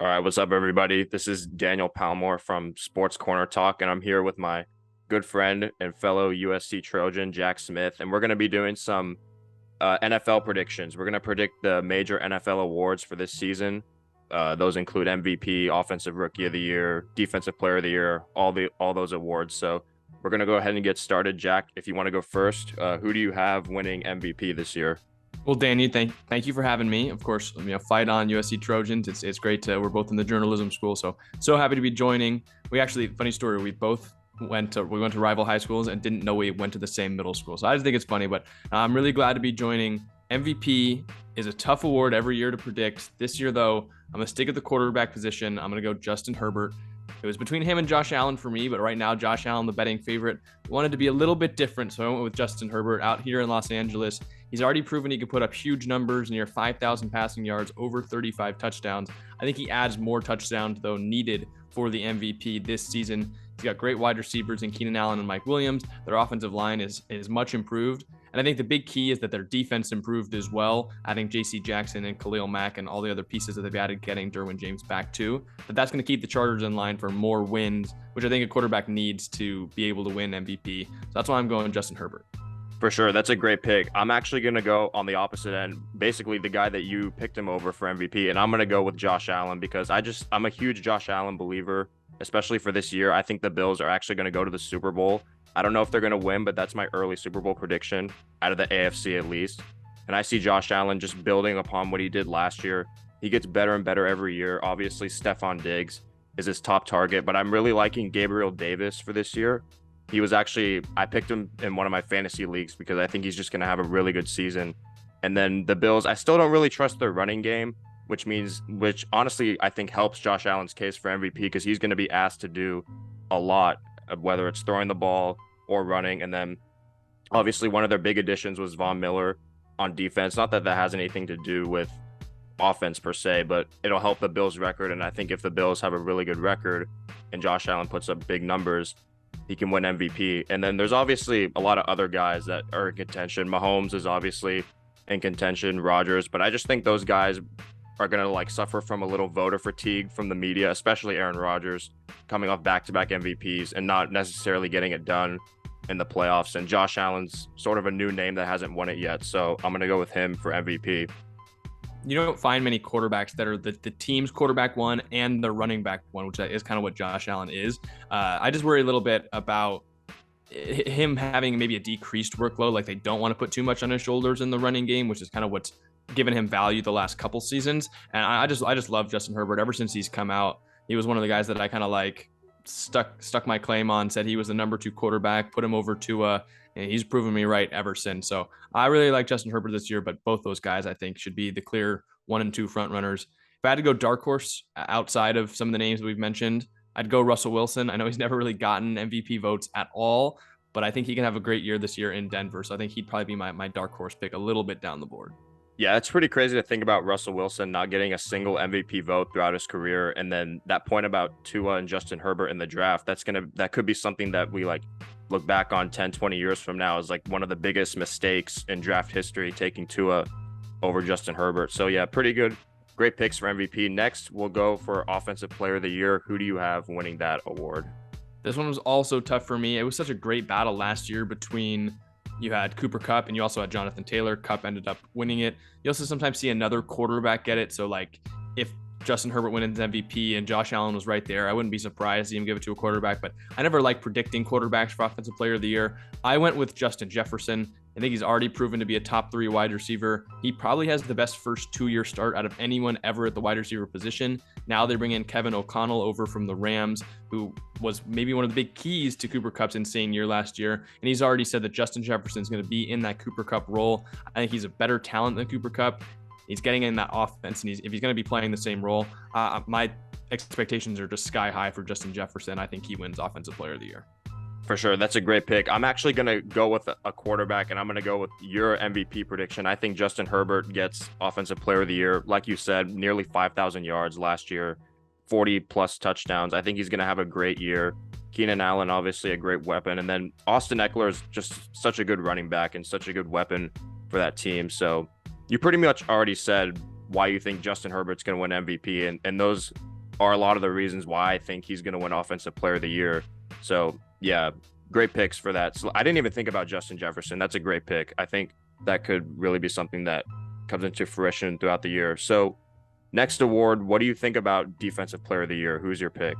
All right, what's up, everybody? This is Daniel Palmore from Sports Corner Talk, and I'm here with my good friend and fellow USC Trojan, Jack Smith, and we're going to be doing some NFL predictions. We're going to predict the major NFL awards for this season. Those include MVP, Offensive Rookie of the Year, Defensive Player of the Year, all those awards. So we're going to go ahead and get started. Jack, if you want to go first, who do you have winning MVP this year? Well, Danny, thank you for having me. Of course, fight on USC Trojans. It's great to we're both in the journalism school, so happy to be joining. We actually, funny story, we both went to rival high schools and didn't know we went to the same middle school. So I just think it's funny, but I'm really glad to be joining. MVP is a tough award every year to predict. This year, though, I'm gonna stick at the quarterback position. I'm gonna go Justin Herbert. It was between him and Josh Allen for me, but right now Josh Allen, the betting favorite, wanted to be a little bit different, so I went with Justin Herbert out here in Los Angeles. He's already proven he can put up huge numbers, near 5,000 passing yards, over 35 touchdowns. I think he adds more touchdowns, though, needed for the MVP this season. He's got great wide receivers in Keenan Allen and Mike Williams. Their offensive line is much improved. And I think the big key is that their defense improved as well, adding J.C. Jackson and Khalil Mack and all the other pieces that they've added, getting Derwin James back too. But that's going to keep the Chargers in line for more wins, which I think a quarterback needs to be able to win MVP. So that's why I'm going Justin Herbert. For sure. That's a great pick. I'm actually going to go on the opposite end, basically the guy that you picked him over for MVP. And I'm going to go with Josh Allen because I'm a huge Josh Allen believer, especially for this year. I think the Bills are actually going to go to the Super Bowl. I don't know if they're going to win, but that's my early Super Bowl prediction out of the AFC at least. And I see Josh Allen just building upon what he did last year. He gets better and better every year. Obviously, Stephon Diggs is his top target, but I'm really liking Gabriel Davis for this year. I picked him in one of my fantasy leagues because I think he's just going to have a really good season. And then the Bills, I still don't really trust their running game, which honestly I think helps Josh Allen's case for MVP because he's going to be asked to do a lot, whether it's throwing the ball or running. And then obviously one of their big additions was Von Miller on defense. Not that has anything to do with offense per se, but it'll help the Bills record. And I think if the Bills have a really good record and Josh Allen puts up big numbers, he can win MVP. And then there's obviously a lot of other guys that are in contention. Mahomes is obviously in contention, Rodgers, but I just think those guys are going to suffer from a little voter fatigue from the media, especially Aaron Rodgers coming off back-to-back MVPs and not necessarily getting it done in the playoffs. And Josh Allen's sort of a new name that hasn't won it yet. So I'm going to go with him for MVP. You don't find many quarterbacks that are the team's quarterback one and the running back one, which is kind of what Josh Allen is. I just worry a little bit about him having maybe a decreased workload. Like they don't want to put too much on his shoulders in the running game, which is kind of what's given him value the last couple seasons. And I just love Justin Herbert ever since he's come out. He was one of the guys that I kind of stuck my claim on, said he was the number 2 quarterback, put him over Tua, and he's proven me right ever since. So I really like Justin Herbert this year, but both those guys I think should be the clear 1 and 2 front runners. If I had to go dark horse outside of some of the names we've mentioned, I'd go Russell Wilson. I know he's never really gotten MVP votes at all, but I think he can have a great year this year in Denver. So I think he'd probably be my dark horse pick a little bit down the board. Yeah, it's pretty crazy to think about Russell Wilson not getting a single MVP vote throughout his career. And then that point about Tua and Justin Herbert in the draft, that could be something that we look back on 10, 20 years from now as one of the biggest mistakes in draft history, taking Tua over Justin Herbert. So yeah, pretty good. Great picks for MVP. Next, we'll go for Offensive Player of the Year. Who do you have winning that award? This one was also tough for me. It was such a great battle last year between you had Cooper Kupp and you also had Jonathan Taylor. Kupp ended up winning it. You also sometimes see another quarterback get it. So if Justin Herbert wins MVP and Josh Allen was right there, I wouldn't be surprised to see him give it to a quarterback, but I never like predicting quarterbacks for Offensive Player of the Year. I went with Justin Jefferson. I think he's already proven to be a top 3 wide receiver. He probably has the best first 2-year start out of anyone ever at the wide receiver position. Now they bring in Kevin O'Connell over from the Rams, who was maybe one of the big keys to Cooper Kupp's insane year last year. And he's already said that Justin Jefferson is going to be in that Cooper Kupp role. I think he's a better talent than Cooper Kupp. He's getting in that offense, and if he's going to be playing the same role, my expectations are just sky high for Justin Jefferson. I think he wins Offensive Player of the Year. For sure. That's a great pick. I'm actually going to go with a quarterback, and I'm going to go with your MVP prediction. I think Justin Herbert gets Offensive Player of the Year. Like you said, nearly 5,000 yards last year, 40-plus touchdowns. I think he's going to have a great year. Keenan Allen, obviously a great weapon. And then Austin Eckler is just such a good running back and such a good weapon for that team. So you pretty much already said why you think Justin Herbert's going to win MVP. And those are a lot of the reasons why I think he's going to win Offensive Player of the Year. So, yeah, great picks for that. So I didn't even think about Justin Jefferson. That's a great pick. I think that could really be something that comes into fruition throughout the year. So, next award, what do you think about Defensive Player of the Year? Who's your pick?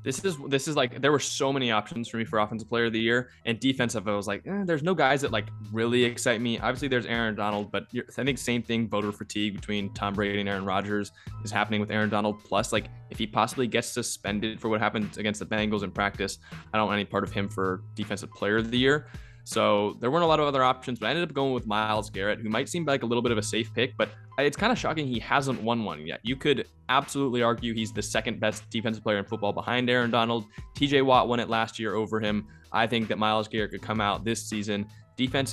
This is like there were so many options for me for offensive player of the year, and defensive I was like, there's no guys that like really excite me. Obviously there's Aaron Donald, but I think same thing, voter fatigue between Tom Brady and Aaron Rodgers is happening with Aaron Donald. Plus, like if he possibly gets suspended for what happened against the Bengals in practice, I don't want any part of him for defensive player of the year. So there weren't a lot of other options, but I ended up going with Myles Garrett, who might seem like a little bit of a safe pick, but it's kind of shocking he hasn't won one yet. You could absolutely argue he's the second best defensive player in football behind Aaron Donald. TJ Watt won it last year over him. I think that Myles Garrett could come out this season. Defense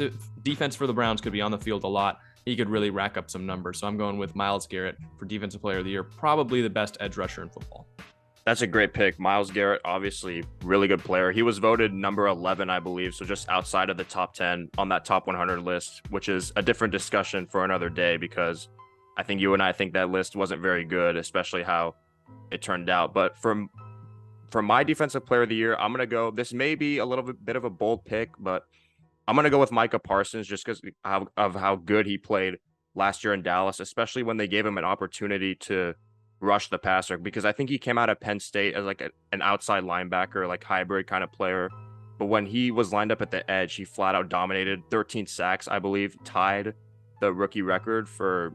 for the Browns could be on the field a lot. He could really rack up some numbers. So I'm going with Myles Garrett for defensive player of the year, probably the best edge rusher in football. That's a great pick. Myles Garrett, obviously, really good player. He was voted number 11, I believe, so just outside of the top 10 on that top 100 list, which is a different discussion for another day because I think you and I think that list wasn't very good, especially how it turned out. But for my defensive player of the year, I'm going to go, this may be a little bit of a bold pick, but I'm going to go with Micah Parsons just because of how good he played last year in Dallas, especially when they gave him an opportunity to rush the passer, because I think he came out of Penn State as like an outside linebacker, like hybrid kind of player. But when he was lined up at the edge, he flat out dominated. 13 sacks, I believe, tied the rookie record for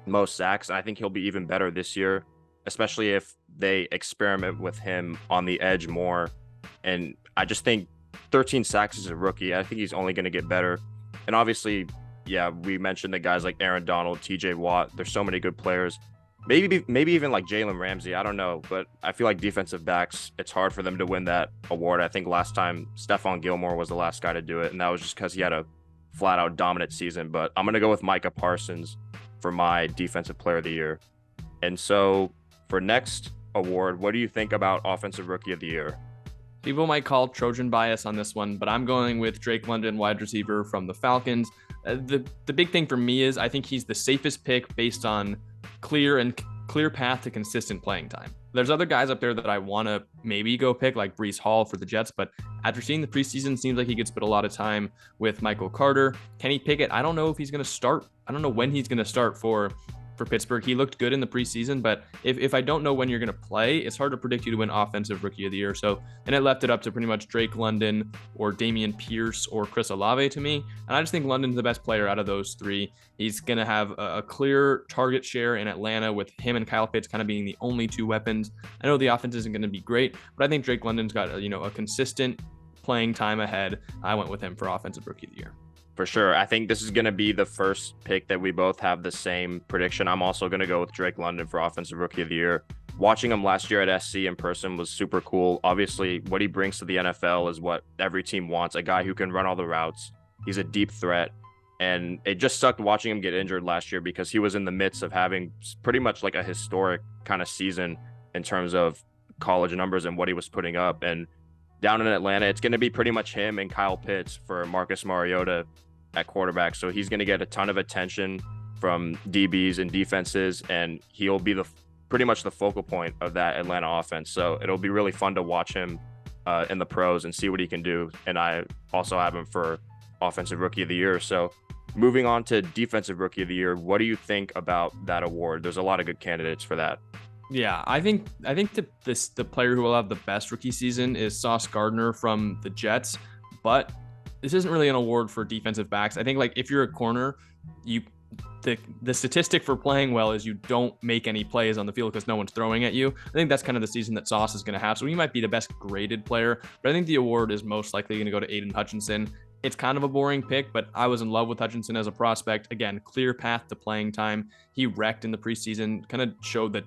most sacks. And I think he'll be even better this year, especially if they experiment with him on the edge more. And I just think 13 sacks as a rookie, I think he's only going to get better. And obviously, yeah, we mentioned the guys like Aaron Donald, TJ Watt. There's so many good players. Maybe even like Jalen Ramsey. I don't know, but I feel like defensive backs, it's hard for them to win that award. I think last time Stephon Gilmore was the last guy to do it, and that was just because he had a flat out dominant season. But I'm gonna go with Micah Parsons for my defensive player of the year. And so for next award, what do you think about offensive rookie of the year? People might call Trojan bias on this one, but I'm going with Drake London, wide receiver from the Falcons. The big thing for me is I think he's the safest pick based on clear path to consistent playing time. There's other guys up there that I want to maybe go pick, like Breece Hall for the Jets, but after seeing the preseason, seems like he could spend a lot of time with Michael Carter. Kenny Pickett, I don't know if he's going to start. I don't know when he's going to start for Pittsburgh. He looked good in the preseason, but if I don't know when you're going to play, it's hard to predict you to win offensive rookie of the year. So, and it left it up to pretty much Drake London or Damian Pierce or Chris Olave to me. And I just think London's the best player out of those three. He's going to have a clear target share in Atlanta with him and Kyle Pitts kind of being the only two weapons. I know the offense isn't going to be great, but I think Drake London's got a consistent playing time ahead. I went with him for offensive rookie of the year. For sure. I think this is going to be the first pick that we both have the same prediction. I'm also going to go with Drake London for Offensive Rookie of the Year. Watching him last year at SC in person was super cool. Obviously, what he brings to the NFL is what every team wants, a guy who can run all the routes. He's a deep threat. And it just sucked watching him get injured last year because he was in the midst of having pretty much like a historic kind of season in terms of college numbers and what he was putting up. And down in Atlanta, it's going to be pretty much him and Kyle Pitts for Marcus Mariota at quarterback. So he's going to get a ton of attention from DBs and defenses, and he'll be pretty much the focal point of that Atlanta offense. So it'll be really fun to watch him in the pros and see what he can do. And I also have him for Offensive Rookie of the Year. So moving on to Defensive Rookie of the Year, what do you think about that award? There's a lot of good candidates for that. Yeah, I think the player who will have the best rookie season is Sauce Gardner from the Jets, but this isn't really an award for defensive backs. I think like if you're a corner, the statistic for playing well is you don't make any plays on the field because no one's throwing at you. I think that's kind of the season that Sauce is going to have. So he might be the best graded player, but I think the award is most likely going to go to Aiden Hutchinson. It's kind of a boring pick, but I was in love with Hutchinson as a prospect. Again, clear path to playing time. He wrecked in the preseason, kind of showed that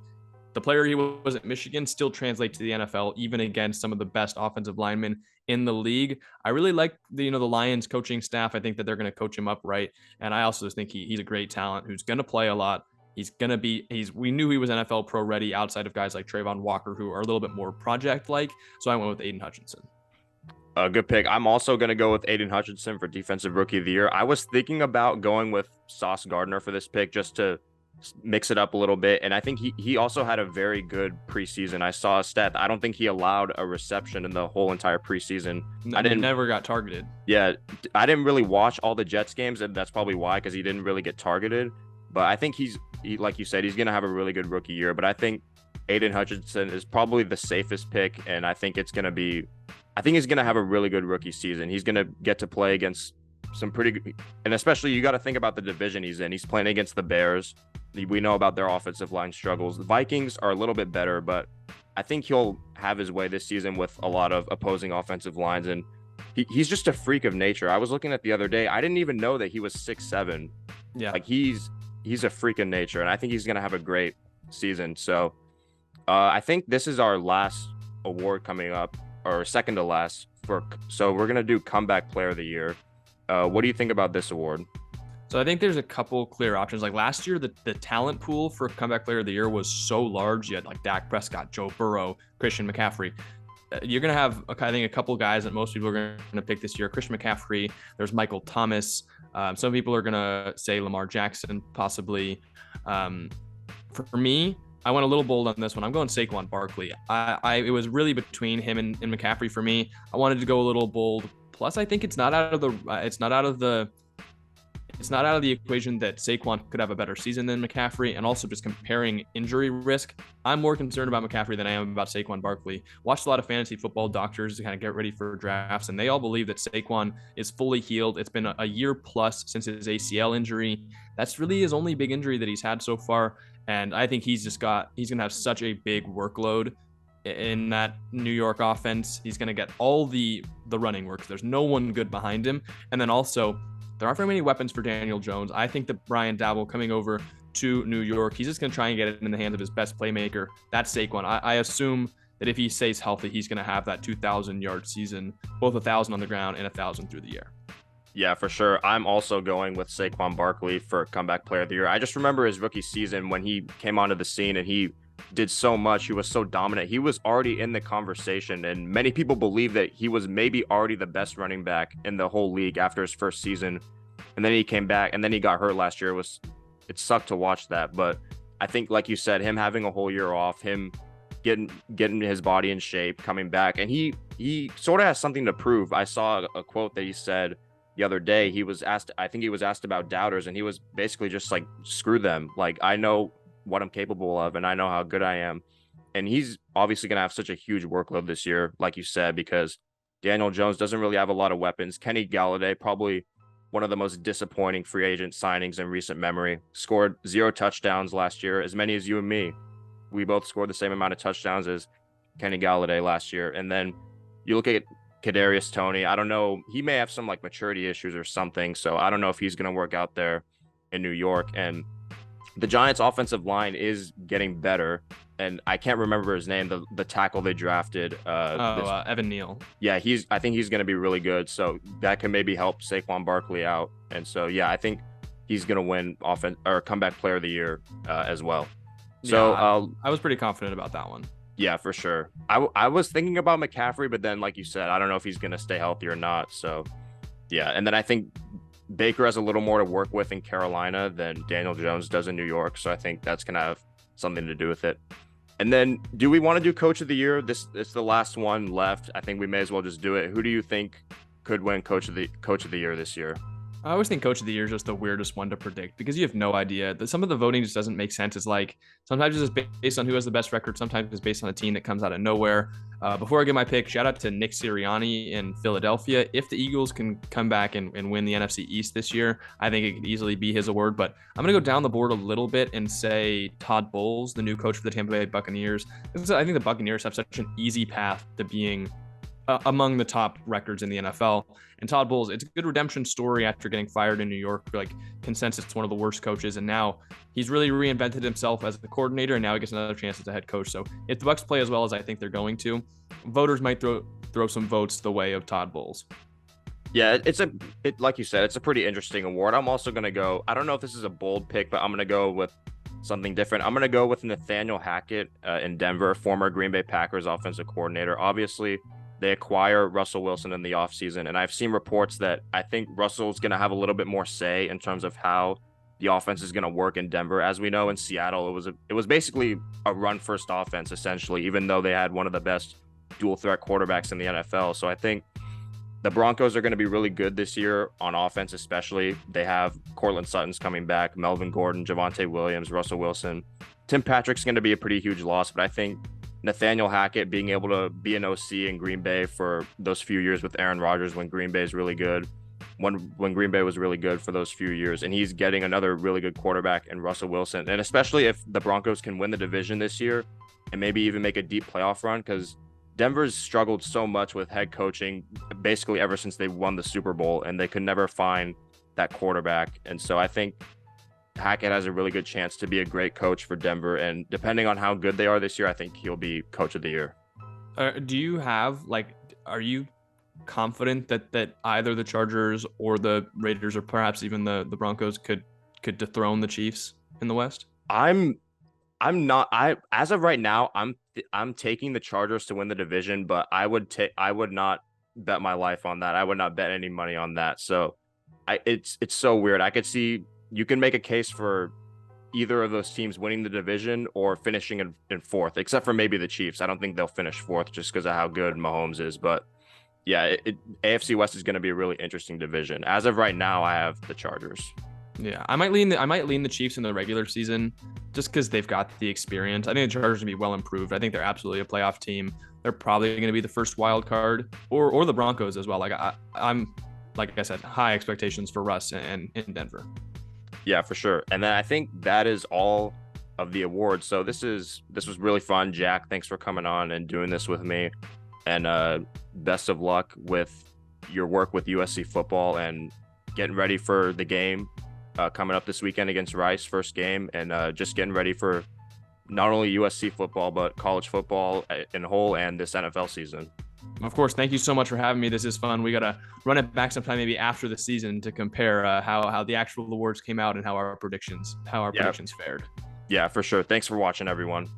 the player he was at Michigan still translates to the NFL, even against some of the best offensive linemen in the league. I really like the Lions coaching staff. I think that they're going to coach him up right. And I also just think he's a great talent who's going to play a lot. We knew he was NFL pro ready outside of guys like Trayvon Walker, who are a little bit more project-like. So I went with Aiden Hutchinson. A good pick. I'm also going to go with Aiden Hutchinson for Defensive Rookie of the Year. I was thinking about going with Sauce Gardner for this pick just to mix it up a little bit. And I think he also had a very good preseason. I saw a stat. I don't think he allowed a reception in the whole entire preseason. I didn't never got targeted. Yeah, I didn't really watch all the Jets games, and that's probably why, because he didn't really get targeted. But I think like you said, he's gonna have a really good rookie year. But I think Aiden Hutchinson is probably the safest pick, and I think he's gonna have a really good rookie season. He's gonna get to play against some pretty good, and especially you got to think about the division he's in. He's playing against the Bears. We know about their offensive line struggles. The Vikings are a little bit better, but I think he'll have his way this season with a lot of opposing offensive lines, and he's just a freak of nature. I was looking at the other day. I didn't even know that he was 6'7". Yeah, like he's a freak of nature, and I think he's gonna have a great season. So I think this is our last award coming up, or second to last. So we're gonna do comeback player of the year. What do you think about this award? So I think there's a couple clear options. Like last year, the talent pool for comeback player of the year was so large. You had like Dak Prescott, Joe Burrow, Christian McCaffrey. You're going to have, I think, a couple guys that most people are going to pick this year. Christian McCaffrey, there's Michael Thomas. Some people are going to say Lamar Jackson, possibly. For me, I went a little bold on this one. I'm going Saquon Barkley. It was really between him and McCaffrey for me. I wanted to go a little bold. Plus, I think it's not out of the equation that Saquon could have a better season than McCaffrey, and also just comparing injury risk. I'm more concerned about McCaffrey than I am about Saquon Barkley. Watched a lot of fantasy football doctors to kind of get ready for drafts, and they all believe that Saquon is fully healed. It's been a year plus since his ACL injury. That's really his only big injury that he's had so far, and I think he's going to have such a big workload in that New York offense. He's going to get all the running work. There's no one good behind him, and then also there aren't very many weapons for Daniel Jones. I think that Brian Daboll coming over to New York, he's just going to try and get it in the hands of his best playmaker. That's Saquon. I assume that if he stays healthy, he's going to have that 2,000-yard season, both 1,000 on the ground and 1,000 through the air. Yeah, for sure. I'm also going with Saquon Barkley for comeback player of the year. I just remember his rookie season when he came onto the scene and he did so much. He was so dominant. He was already in the conversation, and many people believe that he was maybe already the best running back in the whole league after his first season. And then he came back, and then he got hurt last year. It sucked to watch that, but I think, like you said, him having a whole year off, him getting his body in shape, coming back, and he sort of has something to prove. I saw a quote that he said the other day. I think he was asked about doubters, and he was basically just like, screw them. Like, I know what I'm capable of, and I know how good I am. And he's obviously going to have such a huge workload this year, like you said, because Daniel Jones doesn't really have a lot of weapons. Kenny Galladay, probably one of the most disappointing free agent signings in recent memory, scored 0 touchdowns last year, as many as you and me. We both scored the same amount of touchdowns as Kenny Galladay last year. And then you look at Kadarius Toney. I don't know. He may have some like maturity issues or something. So I don't know if he's going to work out there in New York. And the Giants offensive line is getting better. And I can't remember his name, the tackle they drafted. Evan Neal. Yeah, I think he's going to be really good. So that can maybe help Saquon Barkley out. And so, yeah, I think he's going to win offense or comeback player of the year as well. So yeah, I was pretty confident about that one. Yeah, for sure. I was thinking about McCaffrey, but then, like you said, I don't know if he's going to stay healthy or not. So, yeah. And then I think Baker has a little more to work with in Carolina than Daniel Jones does in New York. So I think that's going to have something to do with it. And then, do we want to do coach of the year? This is the last one left. I think we may as well just do it. Who do you think could win coach of the year this year? I always think coach of the year is just the weirdest one to predict because you have no idea. Some of the voting just doesn't make sense. It's like sometimes it's just based on who has the best record. Sometimes it's based on a team that comes out of nowhere. Before I get my pick, shout out to Nick Sirianni in Philadelphia. If the Eagles can come back and win the NFC East this year, I think it could easily be his award. But I'm going to go down the board a little bit and say Todd Bowles, the new coach for the Tampa Bay Buccaneers. I think the Buccaneers have such an easy path to being among the top records in the NFL. And Todd Bowles, it's a good redemption story after getting fired in New York. Like, consensus, one of the worst coaches, and now he's really reinvented himself as the coordinator, and now he gets another chance as a head coach. So if the Bucs play as well as I think they're going to, voters might throw some votes the way of Todd Bowles. Yeah, like you said, it's a pretty interesting award. I'm also going to go, I don't know if this is a bold pick, but I'm going to go with something different. I'm going to go with Nathaniel Hackett in Denver, former Green Bay Packers offensive coordinator. Obviously, they acquire Russell Wilson in the offseason, and I've seen reports that I think Russell's going to have a little bit more say in terms of how the offense is going to work in Denver. As we know, in Seattle, it was basically a run first offense essentially, even though they had one of the best dual threat quarterbacks in the NFL. So I think the Broncos are going to be really good this year on offense, especially. They have Cortland Sutton's coming back, Melvin Gordon, Javonte Williams, Russell Wilson. Tim Patrick's going to be a pretty huge loss, but I think Nathaniel Hackett being able to be an OC in Green Bay for those few years with Aaron Rodgers when Green Bay is really good, when Green Bay was really good for those few years, and he's getting another really good quarterback in Russell Wilson. And especially if the Broncos can win the division this year and maybe even make a deep playoff run, because Denver's struggled so much with head coaching basically ever since they won the Super Bowl, and they could never find that quarterback. And so I think Hackett has a really good chance to be a great coach for Denver. And depending on how good they are this year, I think he'll be coach of the year. Do you have are you confident that either the Chargers or the Raiders or perhaps even the Broncos could dethrone the Chiefs in the West? I'm not. As of right now, I'm taking the Chargers to win the division, but I would not bet my life on that. I would not bet any money on that. So it's so weird. I could see you can make a case for either of those teams winning the division or finishing in fourth, except for maybe the Chiefs. I don't think they'll finish fourth just because of how good Mahomes is. But yeah, AFC West is going to be a really interesting division. As of right now, I have the Chargers. Yeah, I might lean the Chiefs in the regular season just because they've got the experience. I think the Chargers are going to be well improved. I think they're absolutely a playoff team. They're probably going to be the first wild card, or the Broncos as well. I'm like I said, high expectations for Russ and in Denver. Yeah, for sure. And then I think that is all of the awards. So this was really fun, Jack. Thanks for coming on and doing this with me. And best of luck with your work with USC football and getting ready for the game coming up this weekend against Rice, first game, and just getting ready for not only USC football, but college football in whole and this NFL season. Of course. Thank you so much for having me. This is fun. We got to run it back sometime, maybe after the season, to compare how the actual awards came out and how our predictions fared. Yeah, for sure. Thanks for watching, everyone.